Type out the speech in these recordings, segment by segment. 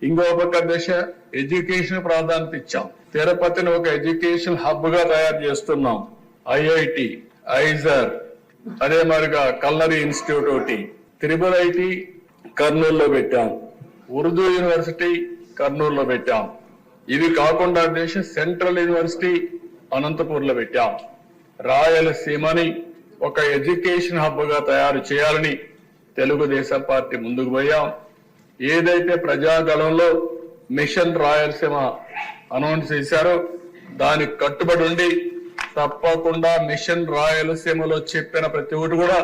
ఇంకో పక్క దశ ఎడ్యుకేషన్ ప్రాధాన్యత ఇచ్చాం. తిరుపతిని ఒక ఎడ్యుకేషన్ హబ్ గా తయారు చేస్తున్నాం. ఐఐటి, ఐజర్, అదే మరిగా కల్నరీ ఇన్స్టిట్యూట్ ఒకటి, త్రిబుల్ ఐటి కర్నూలులో పెట్టాం, ఉర్దూ యూనివర్సిటీ కర్నూలులో పెట్టాం. ఇవి కాకుండా దేశ సెంట్రల్ యూనివర్సిటీ అనంతపూర్లో పెట్టాం. రాయలసీమని ఒక ఎడ్యుకేషన్ హబ్ గా తయారు చేయాలని తెలుగుదేశం పార్టీ ముందుకు పోయాం. ఏదైతే ప్రజాగళంలో మిషన్ రాయలసీమ అనౌన్స్ చేశారో దానికి కట్టుబడి ఉండి తప్పకుండా మిషన్ రాయలసీమలో చెప్పిన ప్రతి ఒక్కటి కూడా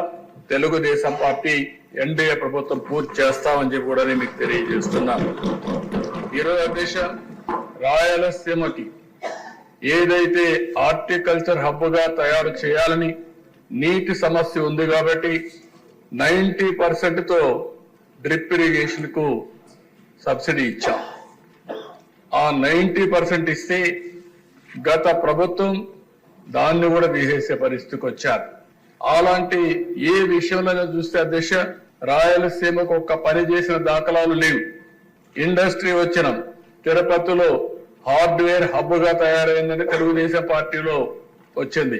తెలుగుదేశం పార్టీ ఎన్డీఏ ప్రభుత్వం పూర్తి చేస్తామని చెప్పి కూడా నేను మీకు తెలియజేస్తున్నాను. ఈరోజు అధ్యక్ష, రాయలసీమకి ఏదైతే హార్టికల్చర్ హబ్ గా తయారు చేయాలని నీటి సమస్య ఉంది కాబట్టి 90% తో డ్రిప్ ఇరిగేషన్ కు సబ్సిడీ ఇచ్చాం. ఆ 90% ఇస్తే గత ప్రభుత్వం దాన్ని కూడా తీసేసే పరిస్థితికి వచ్చారు. అలాంటి ఏ విషయంలో చూస్తే అధ్యక్ష, రాయలసీమకు ఒక్క పని చేసిన దాఖలాలు లేవు. ఇండస్ట్రీ వచ్చిన తిరుపతిలో హార్డ్వేర్ హబ్ గా తయారైందని తెలుగుదేశం పార్టీలో వచ్చింది.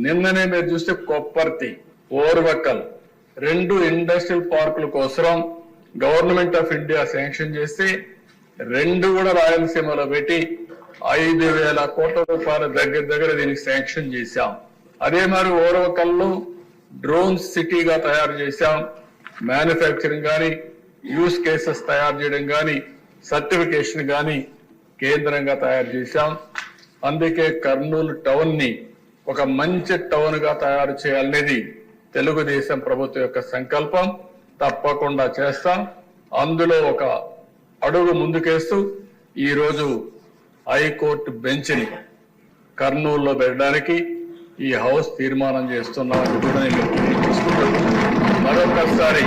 నిన్ననే మీరు చూస్తే కొప్పర్తి, ఓర్వకల్ 2 ఇండస్ట్రియల్ పార్కుల కోసం గవర్నమెంట్ ఆఫ్ ఇండియా శాంక్షన్ చేస్తే 2 కూడా రాయలసీమలో పెట్టి 5,000 కోట్ల రూపాయల దగ్గర దీనికి శాంక్షన్ చేశాం. అదే మరి ఓర్వకల్లో డ్రోన్ సిటీగా తయారు చేశాం. మ్యానుఫ్యాక్చరింగ్ కానీ, యూస్ కేసెస్ తయారు చేయడం కానీ, సర్టిఫికేషన్ కానీ కేంద్రంగా తయారు చేశాం. అందుకే కర్నూలు టౌన్ ని ఒక మంచి టౌన్ గా తయారు చేయాలనేది తెలుగుదేశం ప్రభుత్వం యొక్క సంకల్పం. తప్పకుండా చేస్తాం. అందులో ఒక అడుగు ముందుకేస్తూ ఈ రోజు హైకోర్టు బెంచ్ ని కర్నూలులో పెట్టడానికి ఈ హౌస్ తీర్మానం చేస్తున్నామని కూడా నేను తెలియజేసుకుంటున్నాను. మరొకసారి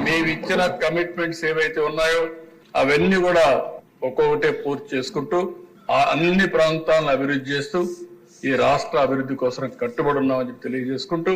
మేమిచ్చిన కమిట్మెంట్స్ ఏవైతే ఉన్నాయో అవన్నీ కూడా ఒక్కొక్కటే పూర్తి చేసుకుంటూ ఆ అన్ని ప్రాంతాలను అభివృద్ధి చేస్తూ ఈ రాష్ట్ర అభివృద్ధి కోసం కట్టుబడి ఉన్నామని తెలియజేసుకుంటూ